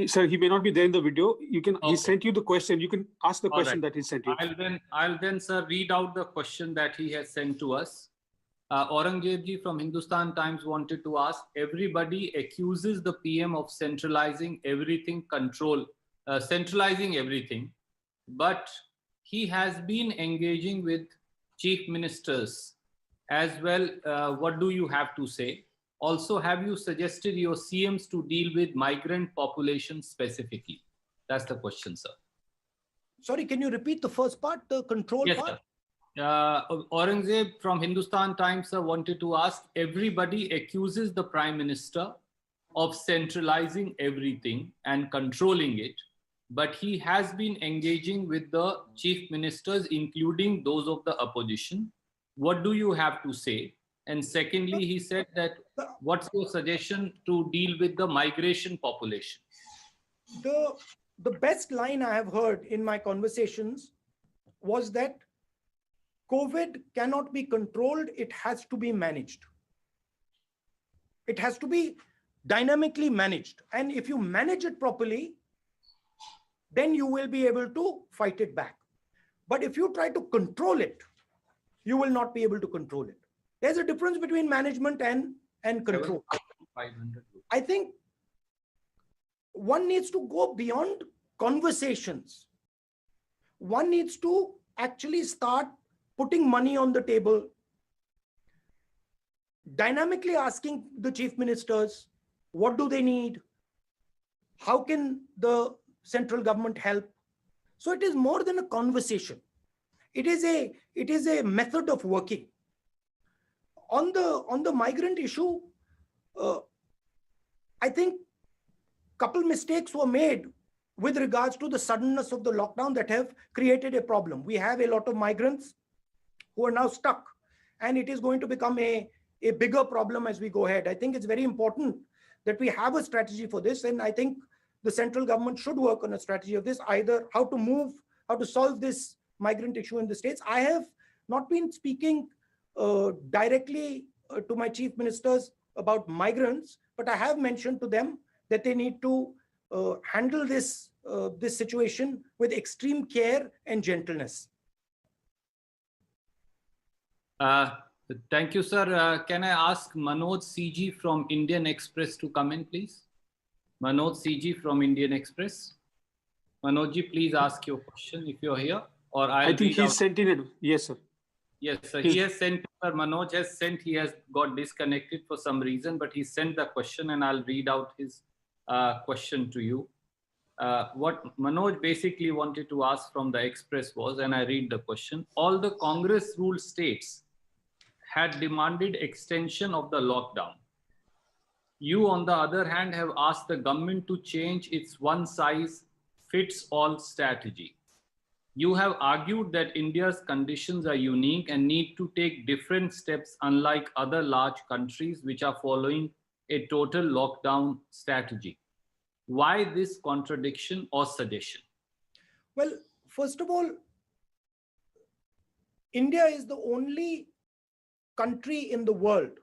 Sir, he may not be there in the video. You can. Okay. He sent you the question. You can ask the All question right. that he sent you. I'll then, sir, read out the question that he has sent to us. Aurangzeb ji from Hindustan Times wanted to ask, everybody accuses the PM of centralizing everything, centralizing everything, but he has been engaging with chief ministers as well. What do you have to say? Also, have you suggested your CMs to deal with migrant population specifically? That's the question, sir. Sorry, can you repeat the first part, the control Yes, part? sir. Aurangzeb from Hindustan Times, sir, wanted to ask, everybody accuses the Prime Minister of centralizing everything and controlling it, but he has been engaging with the chief ministers, including those of the opposition. What do you have to say? And secondly, he said that, what's your suggestion to deal with the migration population? The best line I have heard in my conversations was that COVID cannot be controlled, it has to be managed. It has to be dynamically managed. And if you manage it properly, then you will be able to fight it back. But if you try to control it, you will not be able to control it. There's a difference between management and control. 500. I think one needs to go beyond conversations. One needs to actually start putting money on the table, dynamically asking the chief ministers, what do they need? How can the central government help? So it is more than a conversation. It is a method of working. On the migrant issue, I think couple mistakes were made with regards to the suddenness of the lockdown that have created a problem. We have a lot of migrants who are now stuck, and it is going to become a bigger problem as we go ahead. I think it's very important that we have a strategy for this, and I think the central government should work on a strategy of this, either how to solve this migrant issue in the states. I have not been speaking directly to my chief ministers about migrants, but I have mentioned to them that they need to handle this situation with extreme care and gentleness. Thank you, sir. Can I ask Manoj CG from Indian Express to come in, please? Manoj CG from Indian Express. Manoj ji, please ask your question if you're here, or I think he sent in it. Yes, sir. Yes, sir. He has sent, sir. Manoj has sent. He has got disconnected for some reason, but he sent the question, and I'll read out his question to you. What Manoj basically wanted to ask from the Express was, and I read the question, all the Congress ruled states had demanded extension of the lockdown. You, on the other hand, have asked the government to change its one-size-fits-all strategy. You have argued that India's conditions are unique and need to take different steps, unlike other large countries which are following a total lockdown strategy. Why this contradiction or suggestion? Well, first of all, India is the only country in the world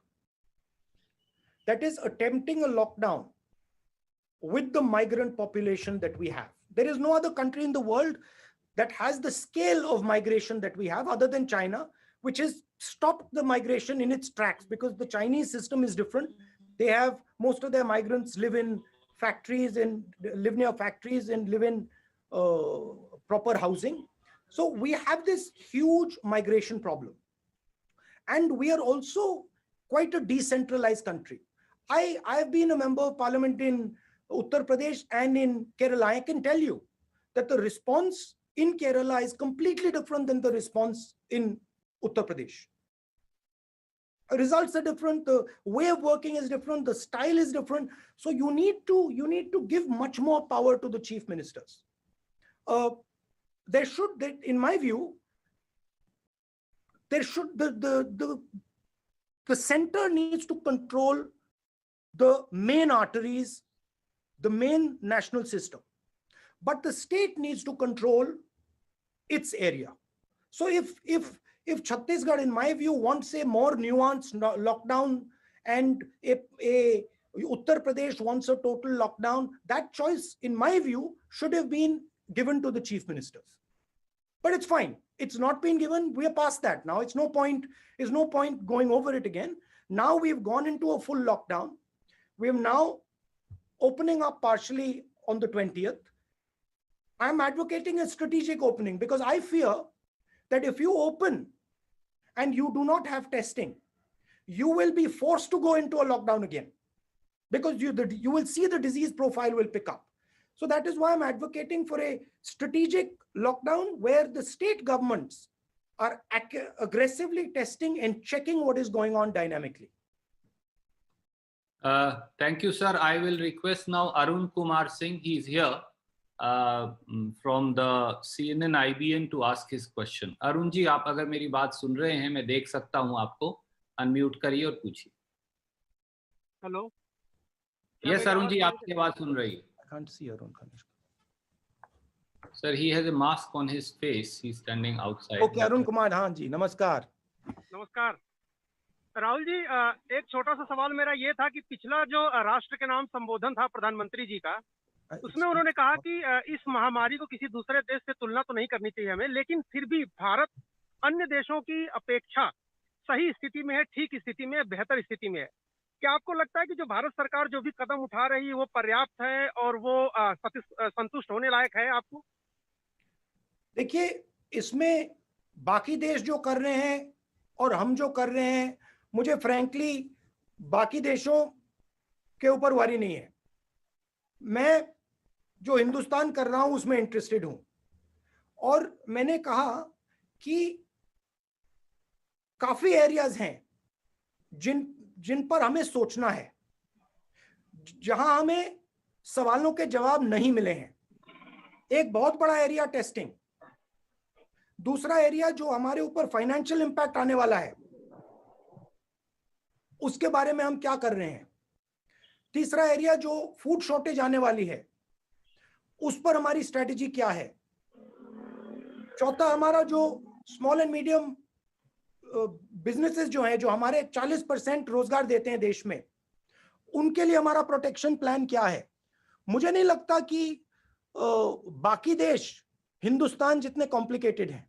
that is attempting a lockdown with the migrant population that we have. There is no other country in the world that has the scale of migration that we have, other than China, which has stopped the migration in its tracks, because the Chinese system is different. They have, most of their migrants live in factories and live near factories and live in proper housing. So we have this huge migration problem. And we are also quite a decentralized country. I have been a member of parliament in Uttar Pradesh and in Kerala. I can tell you that the response in Kerala is completely different than the response in Uttar Pradesh. Results are different, the way of working is different, the style is different. So you need to give much more power to the chief ministers. There should, in my view, there should the center needs to control the main arteries, the main national system, but the state needs to control its area. So if Chhattisgarh, in my view, wants a more nuanced lockdown and a Uttar Pradesh wants a total lockdown. That choice, in my view, should have been given to the chief ministers. But it's fine. It's not been given. We are past that now. It's no point. There's no point going over it again. Now we've gone into a full lockdown. We are now opening up partially on the 20th. I'm advocating a strategic opening because I fear that if you open and you do not have testing, you will be forced to go into a lockdown again because you will see the disease profile will pick up. So that is why I'm advocating for a strategic lockdown where the state governments are aggressively testing and checking what is going on dynamically. Thank you, sir. I will request now Arun Kumar Singh. He's here from the CNN IBN to ask his question. Arun ji, आप अगर मेरी बात सुन रहे हैं, मैं देख सकता हूं आपको. अनम्यूट करिए और पूछिए. हेलो. Yes, Arun ji, आपकी बात सुन रही है. I can't see Arun. Sir, he has a mask on his face. He's standing outside. Okay, Arun Kumar, हाँ जी, नमस्कार. नमस्कार. राहुल जी, एक छोटा सा सवाल मेरा ये था कि पिछला जो राष्ट्र के नाम संबोधन था प्रधानमंत्री जी का, उसमें उन्होंने कहा कि इस महामारी को किसी दूसरे देश से तुलना तो नहीं करनी चाहिए हमें, लेकिन फिर भी भारत अन्य देशों की अपेक्षा सही स्थिति में है, ठीक स्थिति में है, बेहतर स्थिति में है. क्या आपको लगता है कि जो भारत सरकार जो भी कदम उठा रही है वो पर्याप्त है और वो संतुष्ट होने लायक है आपको? देखिए, इसमें बाकी देश जो कर रहे हैं और हम जो कर रहे हैं, मुझे फ्रैंकली बाकी देशों के ऊपर वारी नहीं है. मैं जो हिंदुस्तान कर रहा हूं उसमें इंटरेस्टेड हूं. और मैंने कहा कि काफी एरियाज हैं जिन पर हमें सोचना है, जहां हमें सवालों के जवाब नहीं मिले हैं. एक बहुत बड़ा एरिया टेस्टिंग, दूसरा एरिया जो हमारे ऊपर फाइनेंशियल इंपैक्ट आने वाला है उसके बारे में हम क्या कर रहे हैं, तीसरा एरिया जो फूड शॉर्टेज आने वाली है उस पर हमारी स्ट्रेटेजी क्या है, चौथा हमारा जो स्मॉल एंड मीडियम बिजनेसेस जो हैं, जो हमारे 40% रोजगार देते हैं देश में, उनके लिए हमारा प्रोटेक्शन प्लान क्या है. मुझे नहीं लगता कि बाकी देश हिंदुस्तान जितने कॉम्प्लिकेटेड हैं.